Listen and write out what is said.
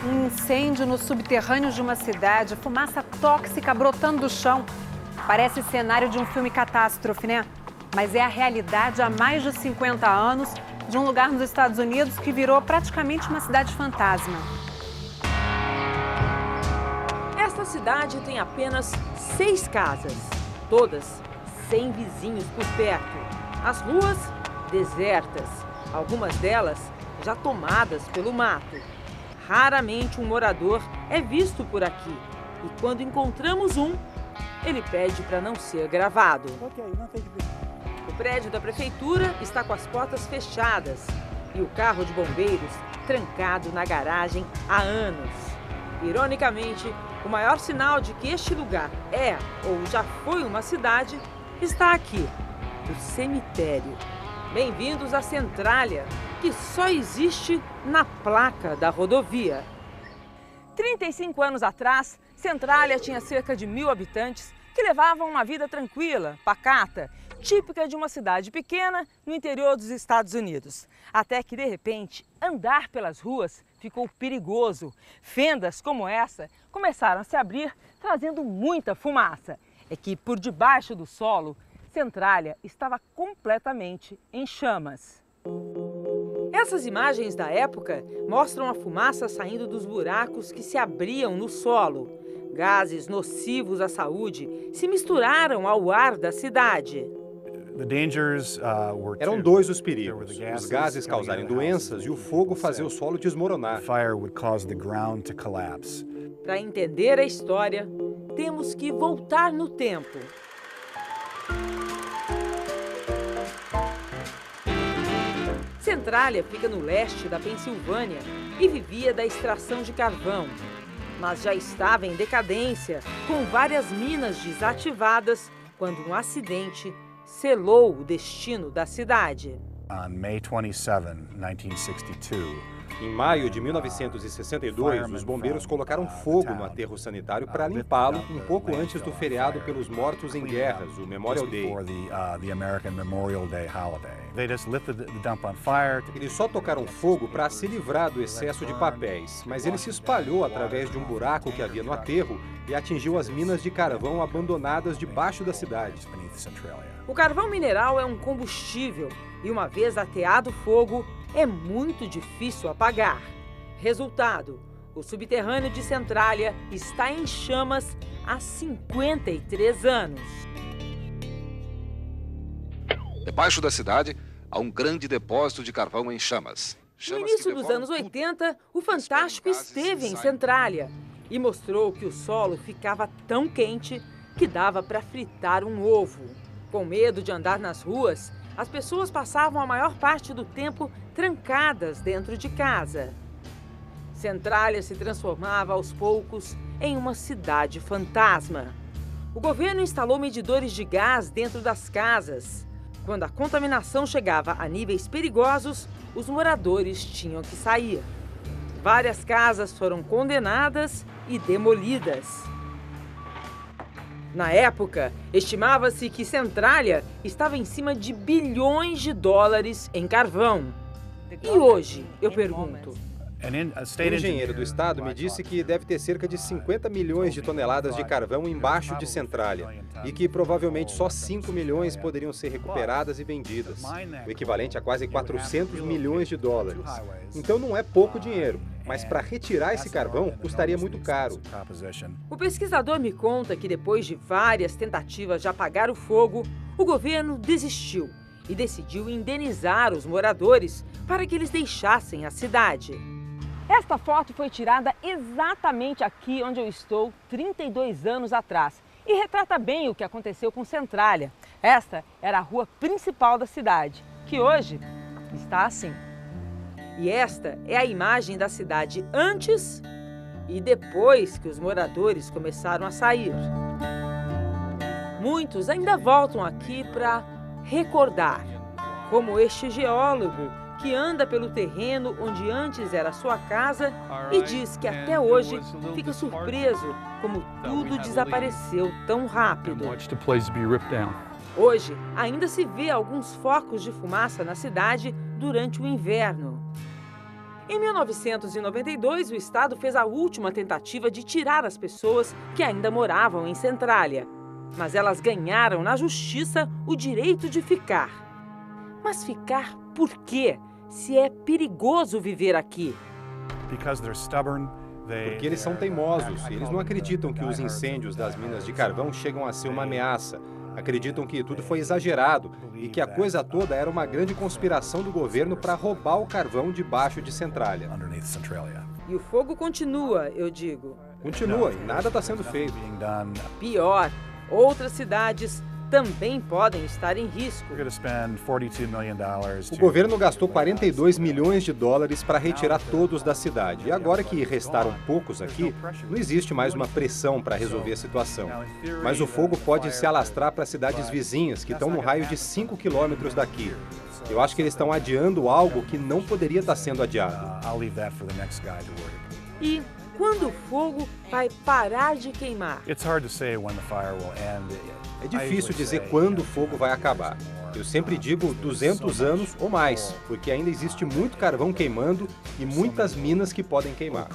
Um incêndio no subterrâneo de uma cidade, fumaça tóxica brotando do chão. Parece cenário de um filme catástrofe, né? Mas é a realidade há mais de 50 anos de um lugar nos Estados Unidos que virou praticamente uma cidade fantasma. Esta cidade tem apenas 6 casas, todas sem vizinhos por perto. As ruas desertas, algumas delas já tomadas pelo mato. Raramente um morador é visto por aqui e quando encontramos um, ele pede para não ser gravado. O prédio da prefeitura está com as portas fechadas e o carro de bombeiros trancado na garagem há anos. Ironicamente, o maior sinal de que este lugar é ou já foi uma cidade está aqui, o cemitério. Bem-vindos à Centralia, que só existe na placa da rodovia. 35 anos atrás, Centralia tinha cerca de 1.000 habitantes que levavam uma vida tranquila, pacata, típica de uma cidade pequena no interior dos Estados Unidos. Até que, de repente, andar pelas ruas ficou perigoso. Fendas como essa começaram a se abrir, trazendo muita fumaça. É que, por debaixo do solo, Centralia estava completamente em chamas. Essas imagens da época mostram a fumaça saindo dos buracos que se abriam no solo. Gases nocivos à saúde se misturaram ao ar da cidade. Eram 2 os perigos: os gases causarem doenças e o fogo fazer o solo desmoronar. Para entender a história, temos que voltar no tempo. Centralia fica no leste da Pensilvânia e vivia da extração de carvão, mas já estava em decadência, com várias minas desativadas, quando um acidente selou o destino da cidade. Em maio de 1962, os bombeiros colocaram fogo no aterro sanitário para limpá-lo um pouco antes do feriado pelos mortos em guerras, o Memorial Day. Eles só tocaram fogo para se livrar do excesso de papéis, mas ele se espalhou através de um buraco que havia no aterro e atingiu as minas de carvão abandonadas debaixo da cidade. O carvão mineral é um combustível e, uma vez ateado o fogo, é muito difícil apagar. Resultado: o subterrâneo de Centralia está em chamas há 53 anos. Debaixo da cidade, há um grande depósito de carvão em chamas. No início dos anos 80, o Fantástico esteve em Centralia e mostrou que o solo ficava tão quente que dava para fritar um ovo. Com medo de andar nas ruas, as pessoas passavam a maior parte do tempo trancadas dentro de casa. Centralia se transformava aos poucos em uma cidade fantasma. O governo instalou medidores de gás dentro das casas. Quando a contaminação chegava a níveis perigosos, os moradores tinham que sair. Várias casas foram condenadas e demolidas. Na época, estimava-se que Centralia estava em cima de bilhões de dólares em carvão. E hoje, eu pergunto? Um engenheiro do estado me disse que deve ter cerca de 50 milhões de toneladas de carvão embaixo de Centralia e que provavelmente só 5 milhões poderiam ser recuperadas e vendidas, o equivalente a quase 400 milhões de dólares. Então não é pouco dinheiro, mas para retirar esse carvão custaria muito caro. O pesquisador me conta que depois de várias tentativas de apagar o fogo, o governo desistiu e decidiu indenizar os moradores para que eles deixassem a cidade. Esta foto foi tirada exatamente aqui onde eu estou 32 anos atrás e retrata bem o que aconteceu com Centralia. Esta era a rua principal da cidade, que hoje está assim. E esta é a imagem da cidade antes e depois que os moradores começaram a sair. Muitos ainda voltam aqui para recordar, como este geólogo que anda pelo terreno onde antes era sua casa e diz que até hoje fica surpreso como tudo desapareceu tão rápido. Hoje, ainda se vê alguns focos de fumaça na cidade durante o inverno. Em 1992, o Estado fez a última tentativa de tirar as pessoas que ainda moravam em Centralia. Mas elas ganharam na justiça o direito de ficar. Mas ficar por quê? Se é perigoso viver aqui. Porque eles são teimosos. Eles não acreditam que os incêndios das minas de carvão chegam a ser uma ameaça. Acreditam que tudo foi exagerado e que a coisa toda era uma grande conspiração do governo para roubar o carvão debaixo de Centralia. E o fogo continua, eu digo. Continua e nada está sendo feito. Pior, outras cidades também podem estar em risco. O governo gastou 42 milhões de dólares para retirar todos da cidade. E agora que restaram poucos aqui, não existe mais uma pressão para resolver a situação. Mas o fogo pode se alastrar para cidades vizinhas, que estão no raio de 5 quilômetros daqui. Eu acho que eles estão adiando algo que não poderia estar sendo adiado. E quando o fogo vai parar de queimar? É difícil dizer quando o fogo vai acabar. Eu sempre digo 200 anos ou mais, porque ainda existe muito carvão queimando e muitas minas que podem queimar.